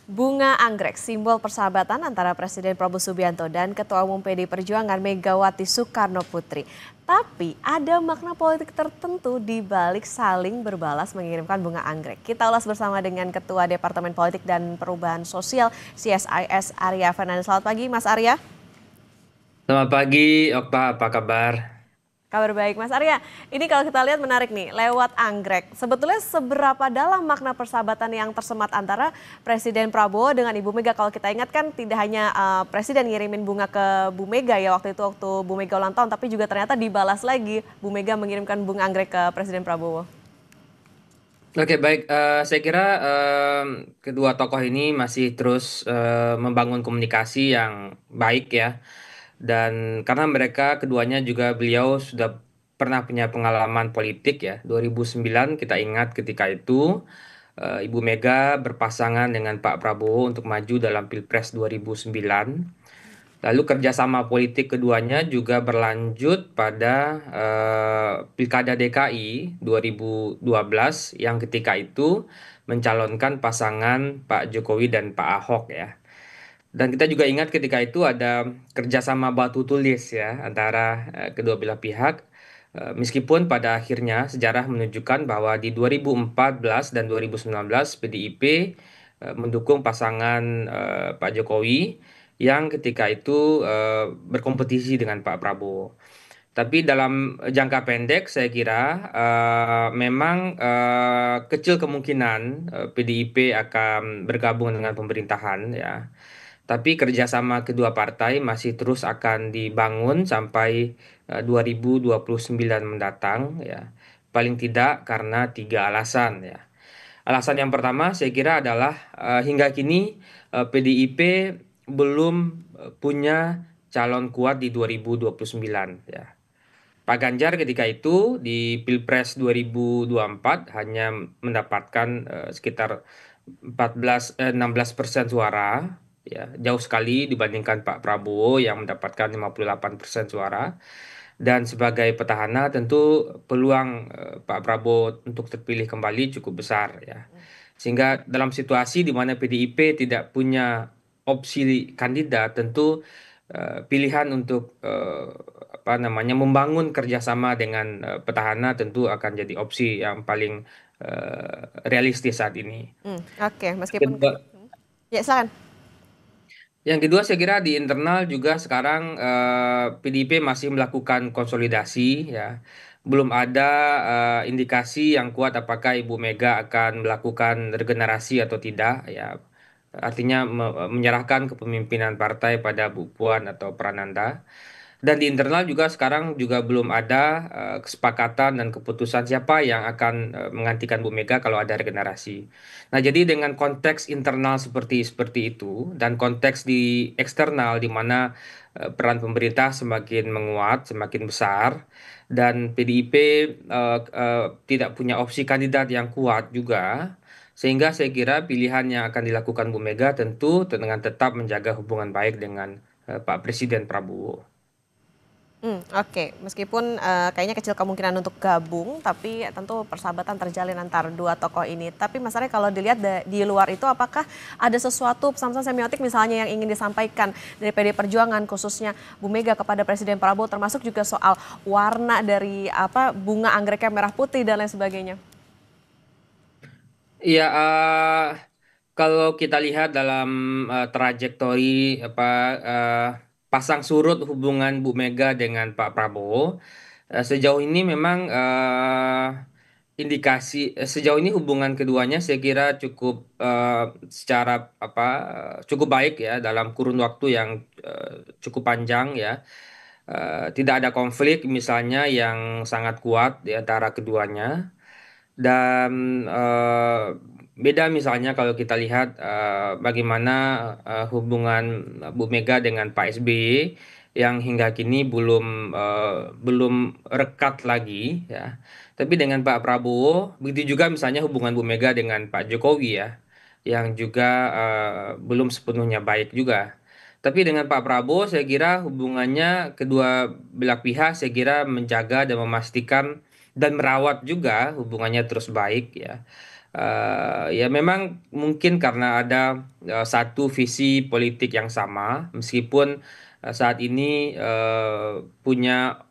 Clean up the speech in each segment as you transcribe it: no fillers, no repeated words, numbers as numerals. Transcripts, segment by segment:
Bunga anggrek, simbol persahabatan antara Presiden Prabowo Subianto dan Ketua Umum PDI Perjuangan Megawati Soekarno Putri. Tapi ada makna politik tertentu di balik saling berbalas mengirimkan bunga anggrek. Kita ulas bersama dengan Ketua Departemen Politik dan Perubahan Sosial CSIS Arya Fernandes. Selamat pagi Mas Arya. Selamat pagi, Okta. Apa kabar? Kabar baik Mas Arya. Ini kalau kita lihat menarik nih, lewat anggrek. Sebetulnya seberapa dalam makna persahabatan yang tersemat antara Presiden Prabowo dengan Ibu Mega? Kalau kita ingat kan tidak hanya Presiden ngirimin bunga ke Bu Mega ya waktu itu waktu Bu Mega ulang tahun, tapi juga ternyata dibalas lagi Bu Mega mengirimkan bunga anggrek ke Presiden Prabowo. Oke, baik. Saya kira kedua tokoh ini masih terus membangun komunikasi yang baik ya. Dan karena mereka keduanya juga beliau sudah pernah punya pengalaman politik ya. 2009 kita ingat ketika itu Ibu Mega berpasangan dengan Pak Prabowo untuk maju dalam Pilpres 2009. Lalu kerjasama politik keduanya juga berlanjut pada Pilkada DKI 2012 yang ketika itu mencalonkan pasangan Pak Jokowi dan Pak Ahok ya. Dan kita juga ingat ketika itu ada kerjasama batu tulis ya antara kedua belah pihak. Meskipun pada akhirnya sejarah menunjukkan bahwa di 2014 dan 2019 PDIP mendukung pasangan Pak Jokowi yang ketika itu berkompetisi dengan Pak Prabowo. Tapi dalam jangka pendek saya kira memang kecil kemungkinan PDIP akan bergabung dengan pemerintahan ya. Tapi kerjasama kedua partai masih terus akan dibangun sampai 2029 mendatang ya. Paling tidak karena tiga alasan ya. Alasan yang pertama saya kira adalah hingga kini PDIP belum punya calon kuat di 2029 ya. Pak Ganjar ketika itu di Pilpres 2024 hanya mendapatkan sekitar 16% suara, ya jauh sekali dibandingkan Pak Prabowo yang mendapatkan 58% suara. Dan sebagai petahana tentu peluang Pak Prabowo untuk terpilih kembali cukup besar ya. Sehingga dalam situasi di mana PDIP tidak punya opsi kandidat, tentu pilihan untuk apa namanya membangun kerjasama dengan petahana tentu akan jadi opsi yang paling realistis saat ini. Oke, meskipun Kedua- ya silakan. Yang kedua saya kira di internal juga sekarang PDIP masih melakukan konsolidasi ya. Belum ada indikasi yang kuat apakah Ibu Mega akan melakukan regenerasi atau tidak ya. Artinya menyerahkan kepemimpinan partai pada Bu Puan atau Prananda. Dan di internal juga sekarang juga belum ada kesepakatan dan keputusan siapa yang akan menggantikan Bu Mega kalau ada regenerasi. Nah, jadi dengan konteks internal seperti seperti itu dan konteks di eksternal di mana peran pemerintah semakin menguat, semakin besar dan PDIP tidak punya opsi kandidat yang kuat juga. Sehingga saya kira pilihan yang akan dilakukan Bu Mega tentu dengan tetap menjaga hubungan baik dengan Pak Presiden Prabowo. Oke. Meskipun, kayaknya kecil kemungkinan untuk gabung, tapi tentu persahabatan terjalin antar dua tokoh ini. Tapi Mas Arya kalau dilihat di luar itu apakah ada sesuatu pesan-pesan semiotik misalnya yang ingin disampaikan dari PD Perjuangan khususnya Bu Mega kepada Presiden Prabowo termasuk juga soal warna dari apa, bunga anggreknya merah putih dan lain sebagainya? Iya, kalau kita lihat dalam trajektori apa pasang surut hubungan Bu Mega dengan Pak Prabowo, sejauh ini memang indikasi sejauh ini hubungan keduanya saya kira cukup secara apa cukup baik ya dalam kurun waktu yang cukup panjang ya. Tidak ada konflik misalnya yang sangat kuat di antara keduanya. Dan beda misalnya kalau kita lihat bagaimana hubungan Bu Mega dengan Pak SBY yang hingga kini belum rekat lagi ya. Tapi dengan Pak Prabowo begitu juga misalnya hubungan Bu Mega dengan Pak Jokowi ya, yang juga belum sepenuhnya baik juga. Tapi dengan Pak Prabowo saya kira hubungannya kedua belah pihak saya kira menjaga dan memastikan dan merawat juga hubungannya terus baik ya. Ya memang mungkin karena ada satu visi politik yang sama, meskipun saat ini punya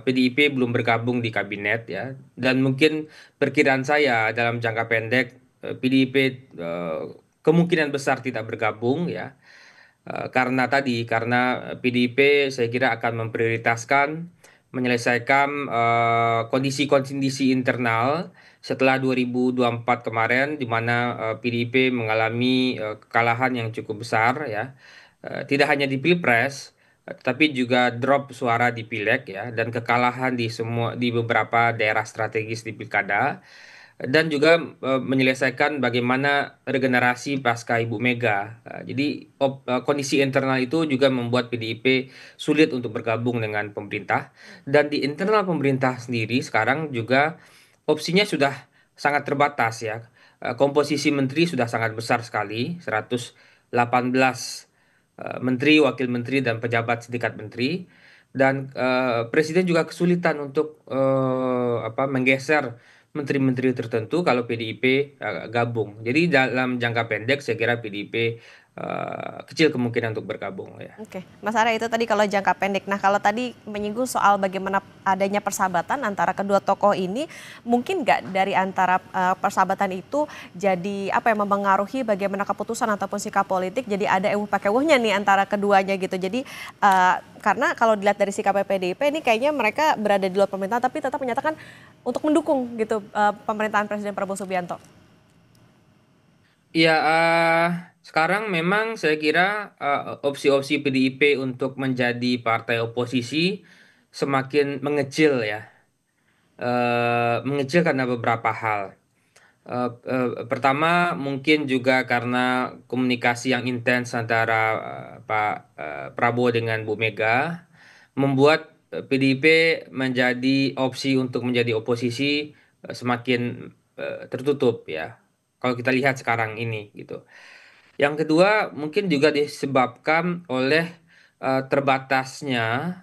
PDIP belum bergabung di kabinet ya, dan mungkin perkiraan saya dalam jangka pendek PDIP eh, kemungkinan besar tidak bergabung ya. Karena PDIP saya kira akan memprioritaskan menyelesaikan kondisi-kondisi internal setelah 2024 kemarin di mana PDIP mengalami kekalahan yang cukup besar ya. Tidak hanya di Pilpres tapi juga drop suara di Pileg ya dan kekalahan di beberapa daerah strategis di Pilkada dan juga menyelesaikan bagaimana regenerasi pasca Ibu Mega. Jadi kondisi internal itu juga membuat PDIP sulit untuk bergabung dengan pemerintah dan di internal pemerintah sendiri sekarang juga opsinya sudah sangat terbatas ya. Komposisi menteri sudah sangat besar sekali, 118 menteri, wakil menteri dan pejabat setingkat menteri dan presiden juga kesulitan untuk menggeser menteri-menteri tertentu kalau PDIP gabung. Jadi dalam jangka pendek saya kira PDIP kecil kemungkinan untuk bergabung ya. Oke, Mas Arya itu tadi kalau jangka pendek. Nah, kalau tadi menyinggung soal bagaimana adanya persahabatan antara kedua tokoh ini, mungkin nggak dari antara persahabatan itu jadi apa yang mempengaruhi bagaimana keputusan ataupun sikap politik, jadi ada euh pakai euhnya nih antara keduanya gitu. Jadi karena kalau dilihat dari sikap PDIP ini kayaknya mereka berada di luar pemerintahan tapi tetap menyatakan untuk mendukung gitu pemerintahan Presiden Prabowo Subianto. Iya, sekarang memang saya kira opsi-opsi PDIP untuk menjadi partai oposisi semakin mengecil ya. Mengecil karena beberapa hal. Pertama, mungkin juga karena komunikasi yang intens antara Pak Prabowo dengan Bu Mega membuat PDIP menjadi opsi untuk menjadi oposisi semakin tertutup ya. Kalau kita lihat sekarang ini gitu. Yang kedua, mungkin juga disebabkan oleh terbatasnya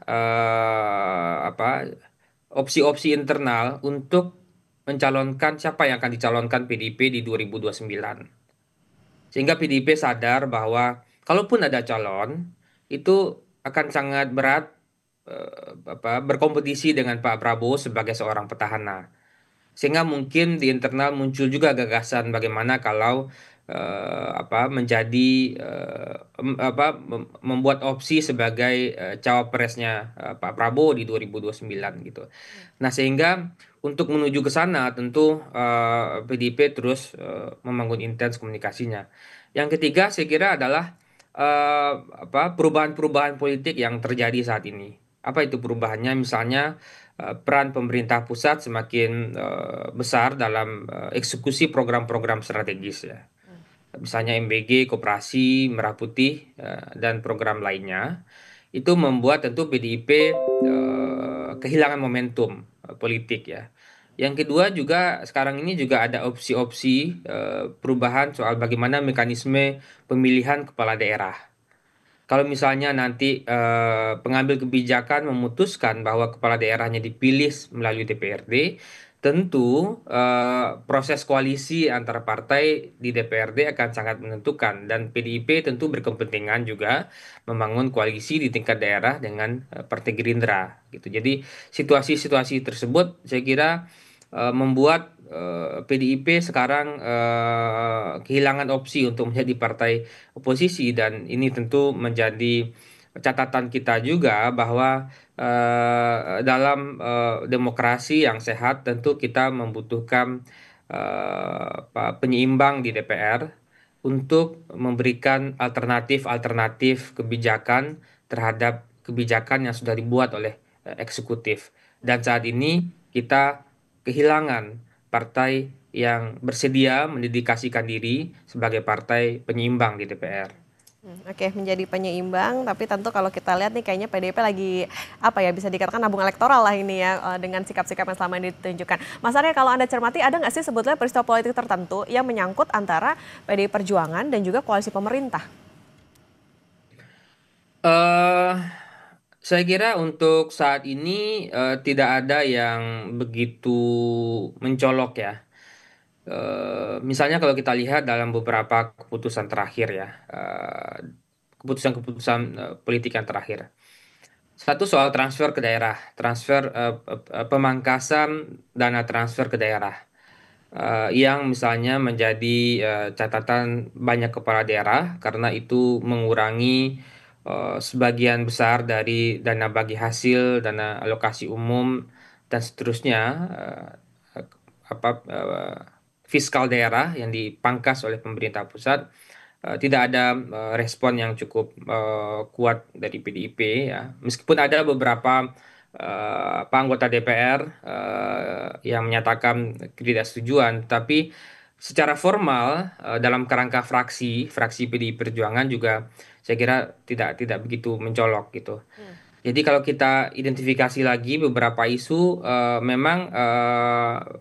opsi-opsi internal untuk mencalonkan siapa yang akan dicalonkan PDIP di 2029. Sehingga PDIP sadar bahwa kalaupun ada calon, itu akan sangat berat berkompetisi dengan Pak Prabowo sebagai seorang petahana. Sehingga mungkin di internal muncul juga gagasan bagaimana kalau menjadi membuat opsi sebagai cawapresnya Pak Prabowo di 2029 gitu. Nah, sehingga untuk menuju ke sana tentu PDIP terus membangun intens komunikasinya. Yang ketiga saya kira adalah perubahan-perubahan politik yang terjadi saat ini. Apa itu perubahannya? Misalnya peran pemerintah pusat semakin besar dalam eksekusi program-program strategis ya. Misalnya MBG, Koperasi, Merah Putih, dan program lainnya. Itu membuat tentu PDIP kehilangan momentum politik ya. Yang kedua juga sekarang ini juga ada opsi-opsi perubahan soal bagaimana mekanisme pemilihan kepala daerah. Kalau misalnya nanti pengambil kebijakan memutuskan bahwa kepala daerahnya dipilih melalui DPRD, tentu proses koalisi antara partai di DPRD akan sangat menentukan dan PDIP tentu berkepentingan juga membangun koalisi di tingkat daerah dengan Partai Gerindra gitu. Jadi situasi-situasi tersebut saya kira membuat PDIP sekarang kehilangan opsi untuk menjadi partai oposisi dan ini tentu menjadi catatan kita juga bahwa dalam demokrasi yang sehat tentu kita membutuhkan penyeimbang di DPR untuk memberikan alternatif-alternatif kebijakan terhadap kebijakan yang sudah dibuat oleh eksekutif. Dan saat ini kita kehilangan partai yang bersedia mendedikasikan diri sebagai partai penyeimbang di DPR. Oke, menjadi penyeimbang, tapi tentu kalau kita lihat nih kayaknya PDIP lagi apa ya bisa dikatakan nabung elektoral lah ini ya dengan sikap-sikap yang selama ini ditunjukkan. Mas Arya kalau Anda cermati ada nggak sih sebetulnya peristiwa politik tertentu yang menyangkut antara PDI Perjuangan dan juga koalisi pemerintah? eh saya kira untuk saat ini tidak ada yang begitu mencolok ya. Misalnya kalau kita lihat dalam beberapa keputusan terakhir ya, keputusan-keputusan politik yang terakhir. Satu soal transfer ke daerah, transfer pemangkasan dana transfer ke daerah, yang misalnya menjadi catatan banyak kepala daerah karena itu mengurangi sebagian besar dari dana bagi hasil, dana alokasi umum dan seterusnya, eh, apa fiskal daerah yang dipangkas oleh pemerintah pusat. Tidak ada respon yang cukup kuat dari PDIP ya. Meskipun ada beberapa anggota DPR yang menyatakan ketidaksetujuan, tapi secara formal dalam kerangka fraksi PDI Perjuangan juga saya kira tidak begitu mencolok gitu. Hmm. Jadi kalau kita identifikasi lagi beberapa isu, memang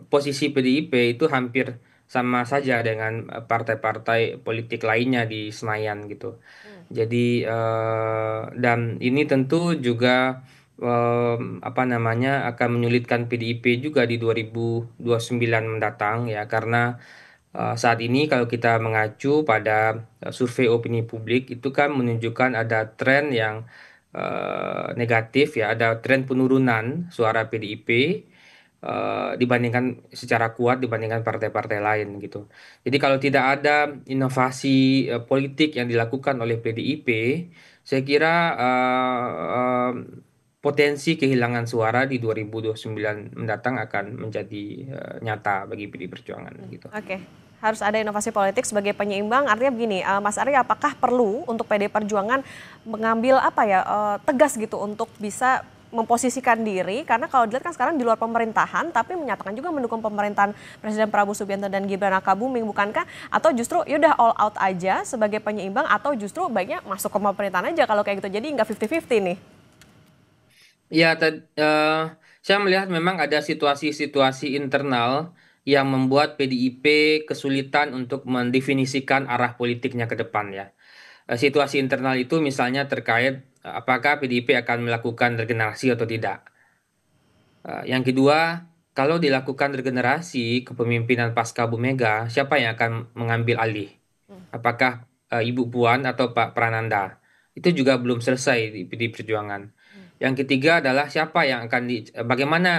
posisi PDIP itu hampir sama saja dengan partai-partai politik lainnya di Senayan gitu. Hmm. Jadi dan ini tentu juga apa namanya akan menyulitkan PDIP juga di 2029 mendatang ya, karena saat ini kalau kita mengacu pada survei opini publik itu kan menunjukkan ada tren yang negatif ya, ada tren penurunan suara PDIP dibandingkan secara kuat dibandingkan partai-partai lain gitu. Jadi kalau tidak ada inovasi politik yang dilakukan oleh PDIP, saya kira potensi kehilangan suara di 2029 mendatang akan menjadi nyata bagi PDI Perjuangan gitu. Oke, harus ada inovasi politik sebagai penyeimbang. Artinya begini, Mas Arya, apakah perlu untuk PD Perjuangan mengambil apa ya tegas gitu untuk bisa memposisikan diri, karena kalau dilihat kan sekarang di luar pemerintahan tapi menyatakan juga mendukung pemerintahan Presiden Prabowo Subianto dan Gibran Rakabuming, bukankah? Atau justru yaudah all out aja sebagai penyeimbang, atau justru baiknya masuk ke pemerintahan aja kalau kayak gitu, jadi nggak 50-50 nih. Ya, saya melihat memang ada situasi-situasi internal yang membuat PDIP kesulitan untuk mendefinisikan arah politiknya ke depan ya. Situasi internal itu misalnya terkait apakah PDIP akan melakukan regenerasi atau tidak. Yang kedua, kalau dilakukan regenerasi kepemimpinan pasca Bu Mega, siapa yang akan mengambil alih? Apakah Ibu Puan atau Pak Prananda? Itu juga belum selesai di PDI Perjuangan. Yang ketiga adalah siapa yang akan bagaimana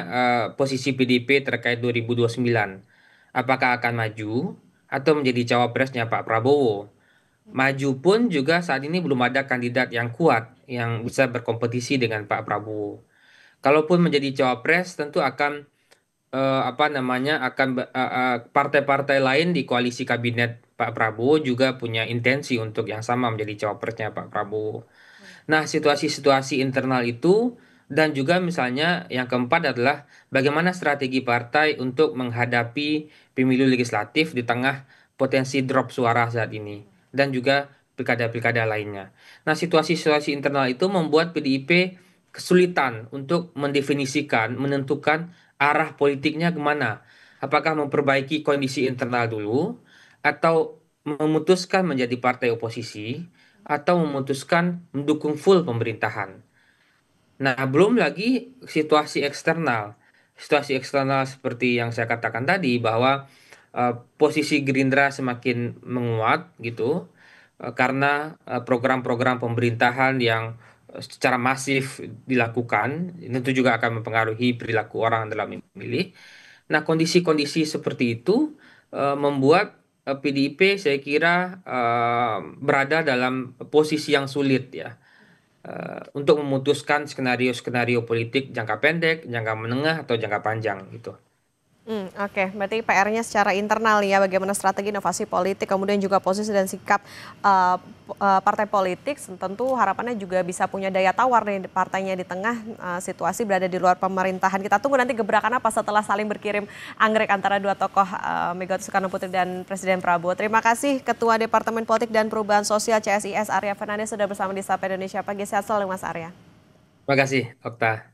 posisi PDIP terkait 2029? Apakah akan maju atau menjadi cawapresnya Pak Prabowo? Maju pun juga saat ini belum ada kandidat yang kuat yang bisa berkompetisi dengan Pak Prabowo. Kalaupun menjadi cawapres, tentu akan apa namanya partai-partai lain di koalisi kabinet Pak Prabowo juga punya intensi untuk yang sama menjadi cawapresnya Pak Prabowo. Nah, situasi-situasi internal itu dan juga misalnya yang keempat adalah bagaimana strategi partai untuk menghadapi pemilu legislatif di tengah potensi drop suara saat ini dan juga pilkada-pilkada lainnya. Nah, situasi-situasi internal itu membuat PDIP kesulitan untuk mendefinisikan, menentukan arah politiknya kemana. Apakah memperbaiki kondisi internal dulu atau memutuskan menjadi partai oposisi atau memutuskan mendukung full pemerintahan. Nah, belum lagi situasi eksternal. Situasi eksternal seperti yang saya katakan tadi bahwa posisi Gerindra semakin menguat gitu karena program-program pemerintahan yang secara masif dilakukan itu juga akan mempengaruhi perilaku orang dalam memilih. Nah, kondisi-kondisi seperti itu membuat PDIP saya kira berada dalam posisi yang sulit ya, untuk memutuskan skenario-skenario politik jangka pendek, jangka menengah atau jangka panjang gitu. Oke, berarti PR-nya secara internal ya, bagaimana strategi inovasi politik, kemudian juga posisi dan sikap partai politik, tentu harapannya juga bisa punya daya tawar nih partainya di tengah situasi berada di luar pemerintahan. Kita tunggu nanti gebrakan apa setelah saling berkirim anggrek antara dua tokoh, Megawati Soekarno Putri dan Presiden Prabowo. Terima kasih Ketua Departemen Politik dan Perubahan Sosial CSIS Arya Fernandes sudah bersama di Sapa Indonesia Pagi. Sehat selalu Mas Arya. Terima kasih, Okta.